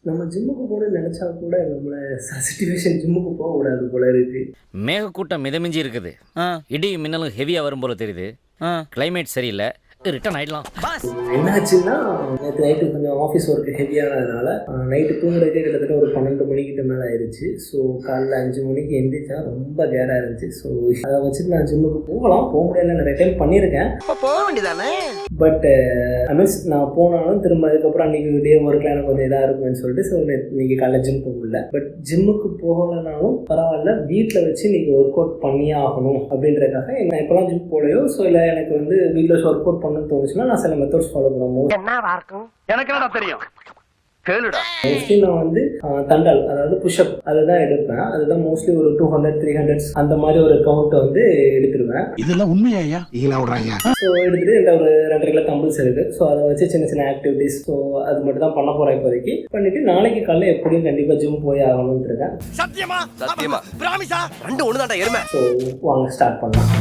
நம்ம ஜிம்முக்கு போகணும்னு நினச்சா கூட நம்மளை சிச்சுவேஷன் ஜிம்முக்கு போகக்கூடாது போல இருக்கு. மேகக்கூட்டம் மிதமிஞ்சி இருக்குது. இடி மின்னலும் ஹெவியாக வரும் போல தெரியுது. கிளைமேட் சரியில்லை, ரிட்டர்ன் ஆகிடலாம். என்னாச்சுன்னா நேற்று நைட்டு கொஞ்சம் ஆஃபீஸ் ஒர்க்கு ஹெவியானதுனால நைட்டு தூங்குறதுக்கே கிட்டத்தட்ட ஒரு 12 மணிக்கிட்ட மேலே ஆயிடுச்சு. ஸோ காலைல 5 மணிக்கு எந்திரிச்சா ரொம்ப கேராக இருந்துச்சு. ஸோ அதை வச்சுட்டு நான் ஜிம்முக்கு போக முடியல, நிறைய டைம் பண்ணியிருக்கேன். போக வேண்டியதானே. பட் மீன்ஸ் நான் போனாலும் திரும்ப அதுக்கப்புறம் அன்றைக்கி டே ஒர்க்கில் எனக்கு கொஞ்சம் இதாக இருக்குன்னு சொல்லிட்டு ஸோ இன்னைக்கு காலைல ஜிம் போக முடியல. பட் ஜிம்முக்கு போகலைனாலும் பரவாயில்ல, வீட்டில் வச்சு இன்றைக்கி ஒர்க் அவுட் பண்ணியே ஆகணும் அப்படின்றதுக்காக நான் இப்போலாம் ஜிம் போலையோ ஸோ இல்லை எனக்கு வந்து வீட்டில் வச்சு ஒர்க் அவுட் பண்ணணும்னு தோணுச்சுன்னா நான் சில மெத்தட்ஸ் ஃபாலோ பண்ணுவோம். எனக்கு என்னடா தெரியும், கேளுடா. மோஸ்ட்லி நான் வந்து தண்டால், அதாவது புஷ்அப் அதுதான் எடுப்பேன். அதுதான் மோஸ்ட்லி ஒரு 200 300 அந்த மாதிரி ஒரு கவுண்ட்டை வந்து எடுத்துருவேன். இதெல்லாம் உண்மையா? ஸோ எடுத்துகிட்டு இந்த ஒரு 2.5 கிலோ தம்பிள்ஸ் இருக்குது. ஸோ அதை வச்சு சின்ன சின்ன ஆக்டிவிட்டிஸ், ஸோ அது மட்டும் தான் பண்ண போகிறேன் இப்போதைக்கு. பண்ணிவிட்டு நாளைக்கு காலையில் எப்படியும் கண்டிப்பாக ஜிம் போய் ஆகணும்னு இருக்கேன். சத்தியமா சத்தியமா பிராமிஸா? 2 ஒன்று தான்டா எருமை. ஸோ வாங்க ஸ்டார்ட் பண்ணலாம்.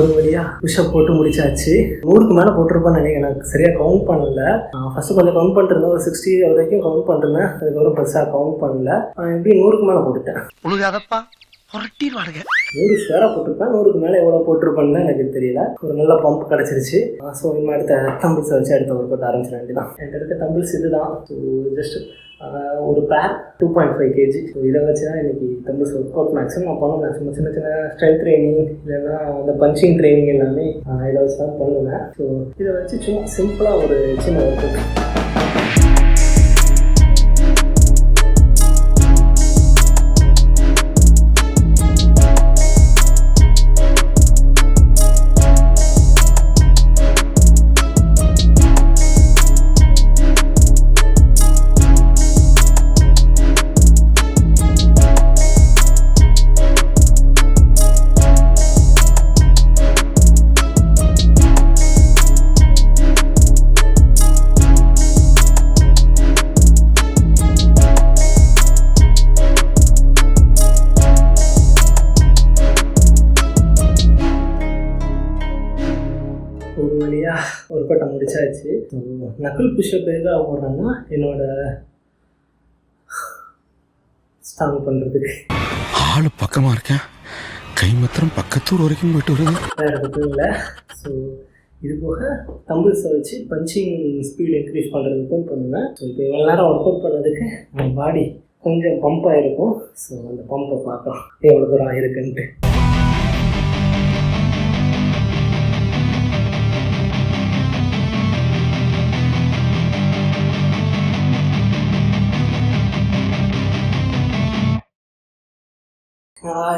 ஒரு வழியாக புஷ்அப் போட்டு முடிச்சாச்சு. 100க்கு மேலே போட்டிருப்பேன்னு நினைக்கிறேன், எனக்கு சரியாக கவுண்ட் பண்ணல. ஃபஸ்ட்டு கொஞ்சம் கவுண்ட் பண்ணிருந்தேன், ஒரு 60 வரைக்கும் கவுண்ட் பண்ணிருந்தேன். அதுக்கப்புறம் பெருசாக கவுண்ட் பண்ணல. எப்படி 100க்கு மேலே போட்டுட்டேன். 100 ஷேராக போட்டிருப்பேன். 100க்கு மேலே எவ்வளோ போட்டிருப்பேன்னு எனக்கு தெரியல. ஒரு நல்ல பம்ப் கிடச்சிருச்சு. ஸோ இன்னும் அடுத்த தம்பிள்ஸை வச்சு அடுத்த ஒர்க் அவுட் ஆரம்பிச்சிட வேண்டியதான். என்கிட்ட இருக்க தம்பிள்ஸ் இதுதான். ஸோ ஜஸ்ட் ஒரு பேர் 2.5 kg. ஸோ இதை வச்சு தான் இன்றைக்கி தம்பிள்ஸ் ஒர்க் அவுட் மேக்ஸிமம் நான் பண்ணுவேன். சும்மா சின்ன சின்ன ஸ்ட்ரென்த் ட்ரைனிங் இல்லைன்னா அந்த பஞ்சிங் ட்ரைனிங் எல்லாமே இதை வச்சு தான் பண்ணுவேன். ஸோ இதை வச்சு சும்மா சிம்பிளாக ஒரு சின்ன ஒர்க் அவுட். ஒரு வழியாக ஒர்க் அவுட்டை முடிச்சாச்சு. நக்குல் புஷ்அப் எதுக்காக போடுறேன்னா என்னோட ஸ்ட்ராங் பண்ணுறதுக்கு. ஆளு பக்கமாக இருக்கேன், கை மாத்திரம் பக்கத்தூர் வரைக்கும் போயிட்டு வருது. வேறு எதுவும் இல்லை. ஸோ இது போக தம்பிள்ஸை வச்சு பஞ்சிங் ஸ்பீடு இன்க்ரீஸ் பண்ணுறதுக்கும் பண்ணுவேன். ஸோ இப்போ இவ்வளோ நேரம் ஒர்க் அவுட் பண்ணதுக்கு என் பாடி கொஞ்சம் பம்ப் ஆகிருக்கும். ஸோ அந்த பம்பை பார்க்கலாம் எவ்வளோ தூரம் ஆகிருக்குன்ட்டு.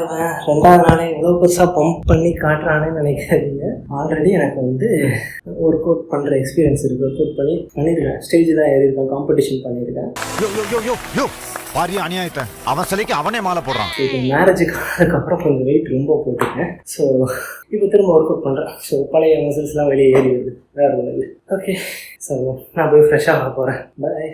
இவன் 2வது நாளே இவ்வளோ பெருசாக பம்ப் பண்ணி காட்டுறானேன்னு நினைக்காதீங்க. ஆல்ரெடி எனக்கு வந்து ஒர்க் அவுட் பண்ணுற எக்ஸ்பீரியன்ஸ் இருக்குது. ஒர்க் அவுட் பண்ணியிருக்கேன். ஸ்டேஜ் தான் ஏறியிருக்கேன், காம்படிஷன் பண்ணியிருக்கேன். அவன் சிலைக்கு அவனே மாலை போடுறான். இப்போ மேரேஜுக்கு அதுக்கப்புறம் கொஞ்சம் வெயிட் ரொம்ப போட்டுருக்கேன். ஸோ இப்போ திரும்ப ஒர்க் அவுட் பண்ணுறேன். ஸோ பழைய மசில்ஸ்லாம் வெளியே ஏறி வருது, வேறு ஒன்றும் இல்லை. ஓகே, ஸோ நான் போய் ஃப்ரெஷ்ஷாக வர போகிறேன். பாய்.